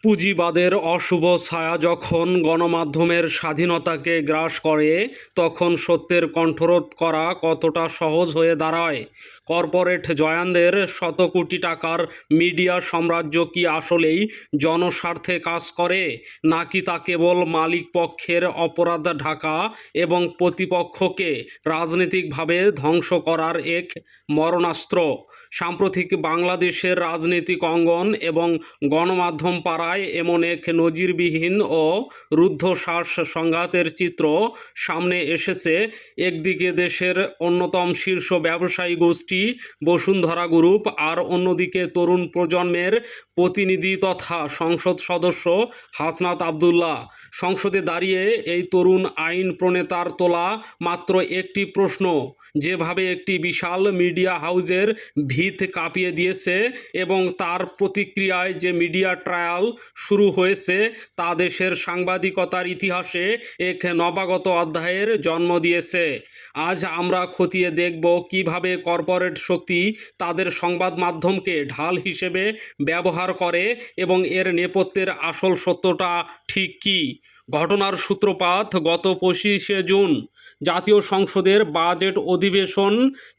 পুঁজিবাদের অশুভ ছায়া যখন গণমাধ্যমের স্বাধীনতাকে গ্রাস করে, তখন সত্যের কণ্ঠরোধ করা কতটা সহজ হয়ে দাঁড়ায়। কর্পোরেট জয়ানদের শত কোটি টাকার মিডিয়া সাম্রাজ্য কি আসলেই জনস্বার্থে কাজ করে, নাকি তা কেবল মালিকপক্ষের অপরাধ ঢাকা এবং প্রতিপক্ষকে রাজনৈতিকভাবে ধ্বংস করার এক মরণাস্ত্র? সাম্প্রতিক বাংলাদেশের রাজনৈতিক অঙ্গন এবং গণমাধ্যম পাড়ায় এমন এক নজিরবিহীন ও রুদ্ধশ্বাস সংঘাতের চিত্র সামনে এসেছে। একদিকে দেশের অন্যতম শীর্ষ ব্যবসায়ী গোষ্ঠী বসুন্ধরা গ্রুপ, আর অন্যদিকে তরুণ প্রজন্মের প্রতিনিধি তথা সংসদ সদস্য হাসনাত আবদুল্লাহ। সংসদে দাঁড়িয়ে এই তরুণ আইন প্রণেতার তোলা মাত্র একটি প্রশ্ন যেভাবে একটি বিশাল মিডিয়া হাউজের ভিত কাঁপিয়ে দিয়েছে, এবং তার প্রতিক্রিয়ায় যে মিডিয়া ট্রায়াল শুরু হয়েছে তা দেশের সাংবাদিকতার ইতিহাসে এক নবাগত অধ্যায়ের জন্ম দিয়েছে। আজ আমরা খতিয়ে দেখব কিভাবে কর্পোরেট শক্তি তাদের সংবাদ মাধ্যমকে ঢাল হিসেবে ব্যবহার করে এবং এর নেপথ্যের আসল সত্যটা ঠিক কী। ঘটনার সূত্রপাত গত 25শে জুন। জাতীয় সংসদের বাজেট অধিবেশন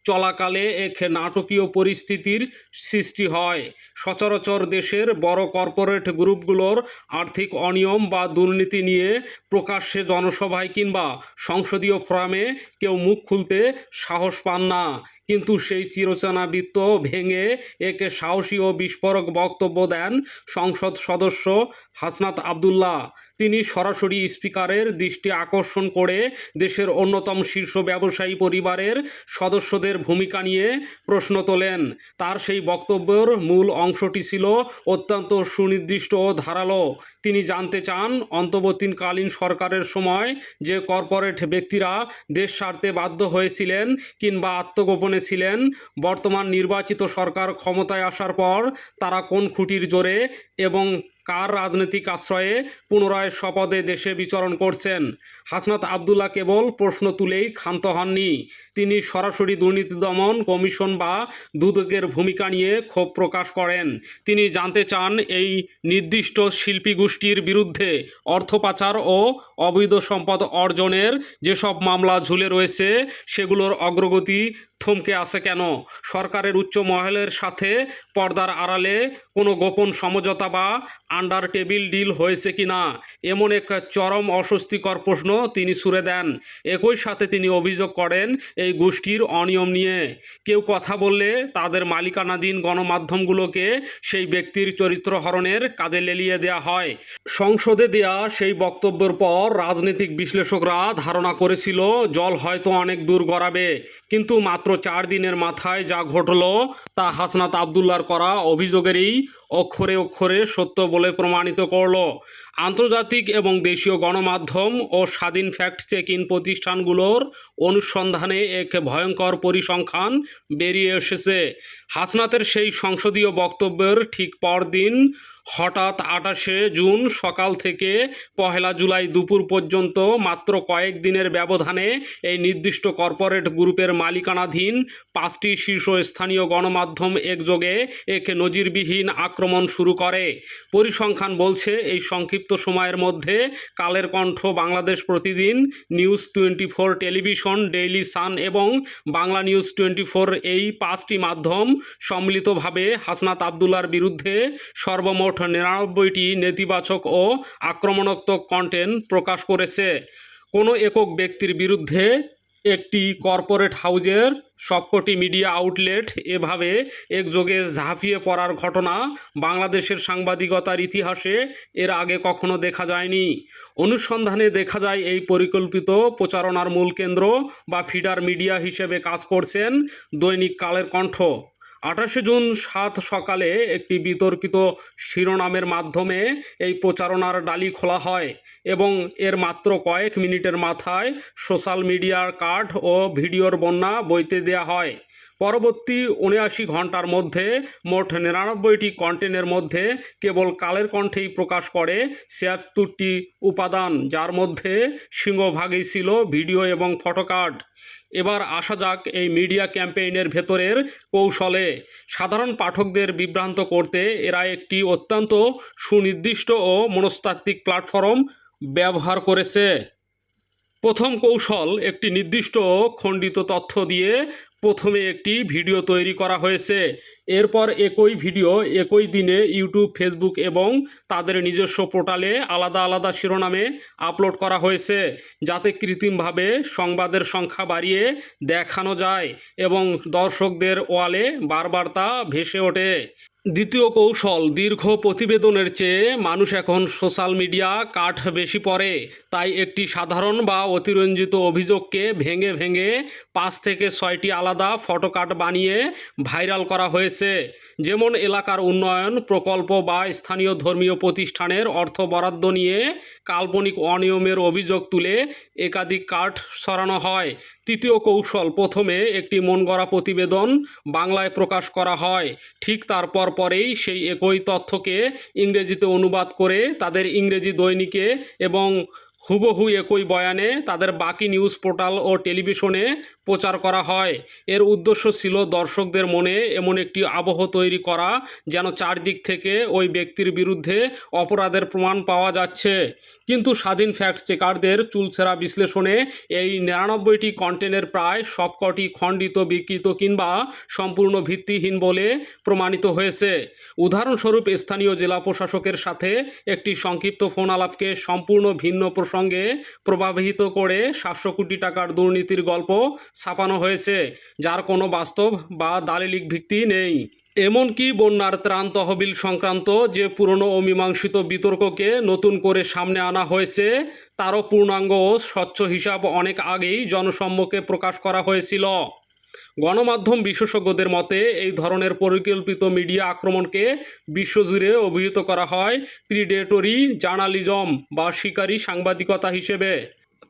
চলাকালে এক নাটকীয় পরিস্থিতির সৃষ্টি হয়। সচরাচর দেশের বড় কর্পোরেট গ্রুপগুলোর আর্থিক অনিয়ম বা দুর্নীতি নিয়ে প্রকাশ্যে জনসভায় কিংবা সংসদীয় ফোরামে কেউ মুখ খুলতে সাহস পান না। কিন্তু সেই চিরচেনা বৃত্ত ভেঙে এক সাহসী ও বিস্ফোরক বক্তব্য দেন সংসদ সদস্য হাসনাত আবদুল্লাহ। তিনি সরাসরি স্পিকারের দৃষ্টি আকর্ষণ করে দেশের অন্যতম শীর্ষ ব্যবসায়ী পরিবারের সদস্যদের ভূমিকা নিয়ে প্রশ্ন তোলেন। তার সেই বক্তব্যের মূল অংশটি ছিল অত্যন্ত সুনির্দিষ্ট ও ধারালো। তিনি জানতে চান, অন্তর্বর্তীকালীন সরকারের সময় যে কর্পোরেট ব্যক্তিরা দেশ ছাড়তে বাধ্য হয়েছিলেন কিংবা আত্মগোপনে ছিলেন, বর্তমান নির্বাচিত সরকার ক্ষমতায় আসার পর তারা কোন খুঁটির জোরে এবং কার রাজনৈতিক আশ্রয়ে পুনরায় স্বপদে দেশে বিচরণ করছেন। হাসনাত আবদুল্লাহ কেবল প্রশ্ন তুলেই ক্ষান্ত হননি। তিনি সরাসরি দুর্নীতি দমন কমিশন বা দুদকের ভূমিকা নিয়ে ক্ষোভ প্রকাশ করেন। তিনি জানতে চান, এই নির্দিষ্ট শিল্পী গোষ্ঠীর বিরুদ্ধে অর্থ পাচার ও অবৈধ সম্পদ অর্জনের যেসব মামলা ঝুলে রয়েছে সেগুলোর অগ্রগতি থমকে আছে কেন? সরকারের উচ্চ মহলের সাথে পর্দার আড়ালে কোনো গোপন সমঝোতা বা আন্ডার টেবিল ডিল হয়েছে কিনা, এমন এক চরম অস্বস্তিকর প্রশ্ন তিনি ছুড়ে দেন। একই সাথে তিনি অভিযোগ করেন, এই গোষ্ঠীর অনিয়ম নিয়ে কেউ কথা বললে তাদের মালিকানাধীন গণমাধ্যমগুলোকে সেই ব্যক্তির চরিত্র হরণের কাজে লেলিয়ে দেওয়া হয়। সংসদে দেয়া সেই বক্তব্যের পর রাজনৈতিক বিশ্লেষকরা ধারণা করেছিল জল হয়তো অনেক দূর গড়াবে, কিন্তু মাত্র 4 দিনের মাথায় যা ঘটল তা হাসনাত আবদুল্লাহর করা অভিযোগেরই অক্ষরে অক্ষরে সত্য বলে প্রমাণিত করল। আন্তর্জাতিক এবং দেশীয় গণমাধ্যম ও স্বাধীন ফ্যাক্ট চেকিং প্রতিষ্ঠানগুলোর অনুসন্ধানে এক ভয়ঙ্কর পরিসংখ্যান বেরিয়ে এসেছে। হাসনাতের সেই সংসদীয় বক্তব্যের ঠিক পরদিন হঠাৎ 28শে জুন সকাল থেকে 1 জুলাই দুপুর পর্যন্ত মাত্র কয়েক দিনের ব্যবধানে এই নির্দিষ্ট কর্পোরেট গ্রুপের মালিকানাধীন 5টি শীর্ষস্থানীয় গণমাধ্যম একযোগে এক নজিরবিহীন আক্রমণ শুরু করে। পরিসংখ্যান বলছে, এই সংক্ষিপ্ত সময়ের মধ্যে কালের কণ্ঠ, বাংলাদেশ প্রতিদিন, নিউজ 24 টেলিভিশন, ডেইলি সান এবং বাংলা নিউজ 24 এই 5টি মাধ্যম সম্মিলিতভাবে হাসনাত আবদুল্লাহর বিরুদ্ধে সর্বমোট 99টি নেতিবাচক ও আক্রমণাত্মক কন্টেন্ট প্রকাশ করেছে। কোনো একক ব্যক্তির বিরুদ্ধে একটি কর্পোরেট হাউজের সবকটি মিডিয়া আউটলেট এভাবে একযোগে ঝাঁপিয়ে পড়ার ঘটনা বাংলাদেশের সাংবাদিকতার ইতিহাসে এর আগে কখনো দেখা যায়নি। অনুসন্ধানে দেখা যায়, এই পরিকল্পিত প্রচারণার মূল কেন্দ্র বা ফিডার মিডিয়া হিসেবে কাজ করছেন দৈনিক কালের কণ্ঠ। 28শে জুন 7 সকালে একটি বিতর্কিত শিরোনামের মাধ্যমে এই প্রচারণার ডালি খোলা হয় এবং এর মাত্র কয়েক মিনিটের মাথায় সোশ্যাল মিডিয়ার কার্ড ও ভিডিওর বন্যা বইতে দেওয়া হয়। পরবর্তী ৭৯ ঘন্টার মধ্যে মোট ৯৯টি কন্টেন্টের মধ্যে কেবল কালের কণ্ঠেই প্রকাশ করে ৭৬টি উপাদান, যার মধ্যে সিংহভাগই ছিল ভিডিও এবং ফটোকার্ড। এবার আসা যাক এই মিডিয়া ক্যাম্পেইনের ভেতরের কৌশলে। সাধারণ পাঠকদের বিভ্রান্ত করতে এরা একটি অত্যন্ত সুনির্দিষ্ট ও মনস্তাত্ত্বিক প্ল্যাটফর্ম ব্যবহার করেছে। প্রথম কৌশল, একটি নির্দিষ্ট খণ্ডিত তথ্য দিয়ে প্রথমে একটি ভিডিও তৈরি করা হয়েছে। এরপর একই ভিডিও একই দিনে ইউটিউব, ফেসবুক এবং তাদের নিজস্ব পোর্টালে আলাদা আলাদা শিরোনামে আপলোড করা হয়েছে, যাতে কৃত্রিমভাবে সংবাদের সংখ্যা বাড়িয়ে দেখানো যায় এবং দর্শকদের ওয়ালে বারবার তা ভেসে ওঠে। দ্বিতীয় কৌশল, দীর্ঘ প্রতিবেদনের চেয়ে মানুষ এখন সোশ্যাল মিডিয়া কাট বেশি পড়ে। তাই একটি সাধারণ বা অতিরঞ্জিত অভিযোগকে ভেঙে ভেঙে ৫ থেকে ৬টি আলাদা ফটোকাট বানিয়ে ভাইরাল করা হয়েছে। যেমন এলাকার উন্নয়ন প্রকল্প বা স্থানীয় ধর্মীয় প্রতিষ্ঠানের অর্থ বরাদ্দ নিয়ে কাল্পনিক অনিয়মের অভিযোগ তুলে একাধিক কাট সরানো হয়। তৃতীয় কৌশল, প্রথমে একটি মনগড়া প্রতিবেদন বাংলায় প্রকাশ করা হয়, ঠিক তারপর পরেই সেই একই তথ্যকে ইংরেজিতে অনুবাদ করে তাদের ইংরেজি দৈনিকে এবং হুবহু একই বয়ানে তাদের বাকি নিউজ পোর্টাল ও টেলিভিশনে প্রচার করা হয়। এর উদ্দেশ্য ছিল দর্শকদের মনে এমন একটি আবহ তৈরি করা যেন চারদিক থেকে ওই ব্যক্তির বিরুদ্ধে অপরাধের প্রমাণ পাওয়া যাচ্ছে। কিন্তু স্বাধীন ফ্যাক্ট চেকারদের চুলচেরা বিশ্লেষণে এই ৯৯টি কন্টেন্টের প্রায় সবকটি খণ্ডিত, বিকৃত কিংবা সম্পূর্ণ ভিত্তিহীন বলে প্রমাণিত হয়েছে। উদাহরণস্বরূপ, স্থানীয় জেলা প্রশাসকের সাথে একটি সংক্ষিপ্ত ফোন আলাপকে সম্পূর্ণ ভিন্ন প্রসঙ্গে প্রভাবিত করে ৭০০ কোটি টাকার দুর্নীতির গল্প ছাপানো হয়েছে, যার কোনো বাস্তব বা দালিলিক ভিত্তি নেই। এমনকি বন্যার ত্রাণ তহবিল সংক্রান্ত যে পুরনো অমীমাংসিত বিতর্ককে নতুন করে সামনে আনা হয়েছে, তারও পূর্ণাঙ্গ ও স্বচ্ছ হিসাব অনেক আগেই জনসম্মুখে প্রকাশ করা হয়েছিল। গণমাধ্যম বিশেষজ্ঞদের মতে এই ধরনের পরিকল্পিত মিডিয়া আক্রমণকে বিশ্বজুড়ে অভিহিত করা হয় প্রিডেটরি জার্নালিজম বা শিকারী সাংবাদিকতা হিসেবে।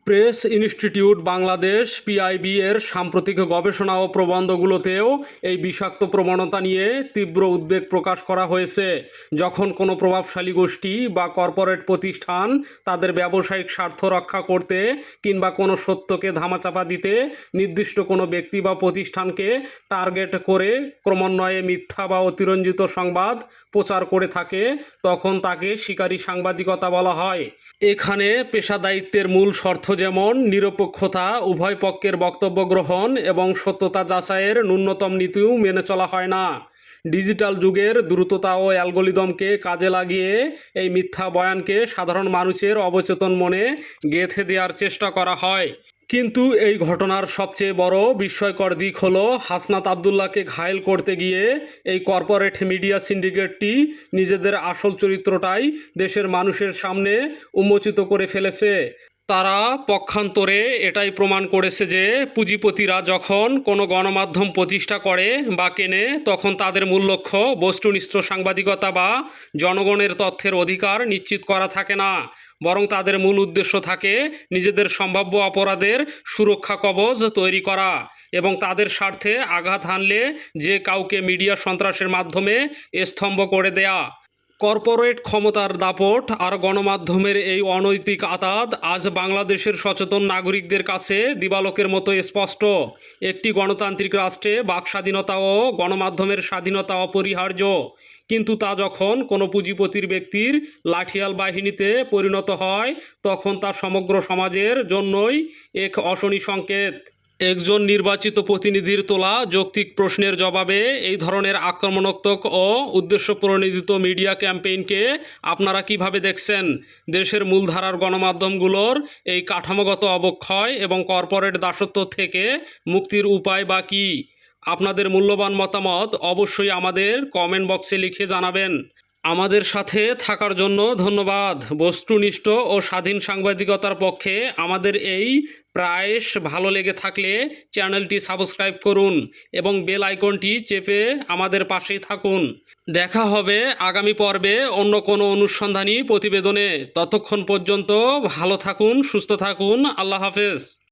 প্রেস ইনস্টিটিউট বাংলাদেশ PIB এর সাম্প্রতিক গবেষণা ও প্রবন্ধগুলোতেও এই বিষাক্ত প্রবণতা নিয়ে তীব্র উদ্বেগ প্রকাশ করা হয়েছে। যখন কোনো প্রভাবশালী গোষ্ঠী বা কর্পোরেট প্রতিষ্ঠান তাদের ব্যবসায়িক স্বার্থ রক্ষা করতে কিংবা কোনো সত্যকে ধামাচাপা দিতে নির্দিষ্ট কোনো ব্যক্তি বা প্রতিষ্ঠানকে টার্গেট করে ক্রমান্বয়ে মিথ্যা বা অতিরঞ্জিত সংবাদ প্রচার করে থাকে, তখন তাকে শিকারী সাংবাদিকতা বলা হয়। এখানে পেশাদায়িত্বের মূল শর্ত যেমন নিরপেক্ষতা, উভয় পক্ষের বক্তব্য গ্রহণ এবং সত্যতা যাচাইয়ের ন্যূনতম নীতিও মেনে চলা হয় না। ডিজিটাল যুগের দ্রুততা ও অ্যালগোরিদমকে কাজে লাগিয়ে এই মিথ্যা বয়ানকে সাধারণ মানুষের অবচেতন মনে গেঁথে দেওয়ার চেষ্টা করা হয়। কিন্তু এই ঘটনার সবচেয়ে বড় বিস্ময়কর দিক হলো, হাসনাত আবদুল্লাহকে ঘায়েল করতে গিয়ে এই কর্পোরেট মিডিয়া সিন্ডিকেটটি নিজেদের আসল চরিত্রটাই দেশের মানুষের সামনে উন্মোচিত করে ফেলেছে। তারা পক্ষান্তরে এটাই প্রমাণ করেছে যে পুঁজিপতিরা যখন কোনো গণমাধ্যম প্রতিষ্ঠা করে বা কেনে, তখন তাদের মূল লক্ষ্য বস্তুনিষ্ঠ সাংবাদিকতা বা জনগণের তথ্যের অধিকার নিশ্চিত করা থাকে না, বরং তাদের মূল উদ্দেশ্য থাকে নিজেদের সম্ভাব্য অপরাধের সুরক্ষা কবচ তৈরি করা এবং তাদের স্বার্থে আঘাত হানলে যে কাউকে মিডিয়া সন্ত্রাসের মাধ্যমে স্তম্ভ করে দেয়া। কর্পোরেট ক্ষমতার দাপট আর গণমাধ্যমের এই অনৈতিক আতাত আজ বাংলাদেশের সচেতন নাগরিকদের কাছে দিবালোকের মতো স্পষ্ট। একটি গণতান্ত্রিক রাষ্ট্রে বাকস্বাধীনতা ও গণমাধ্যমের স্বাধীনতা অপরিহার্য, কিন্তু তা যখন কোনো পুঁজিপতির ব্যক্তির লাঠিয়াল বাহিনীতে পরিণত হয়, তখন তা সমগ্র সমাজের জন্যই এক অশনি সংকেত। একজন নির্বাচিত প্রতিনিধির তোলা যৌক্তিক প্রশ্নের জবাবে এই ধরনের আক্রমণাত্মক ও উদ্দেশ্যপ্রণোদিত মিডিয়া ক্যাম্পেইনকে আপনারা কিভাবে দেখছেন? দেশের মূলধারার গণমাধ্যমগুলোর এই কাঠামোগত অবক্ষয় এবং কর্পোরেট দাসত্ব থেকে মুক্তির উপায় বা কী? আপনাদের মূল্যবান মতামত অবশ্যই আমাদের কমেন্ট বক্সে লিখে জানাবেন। আমাদের সাথে থাকার জন্য ধন্যবাদ। বস্তুনিষ্ঠ ও স্বাধীন সাংবাদিকতার পক্ষে আমাদের এই প্রয়াস ভালো লেগে থাকলে চ্যানেলটি সাবস্ক্রাইব করুন এবং বেল আইকনটি চেপে আমাদের পাশেই থাকুন। দেখা হবে আগামী পর্বে অন্য কোনো অনুসন্ধানী প্রতিবেদনে। ততক্ষণ পর্যন্ত ভালো থাকুন, সুস্থ থাকুন। আল্লাহ হাফেজ।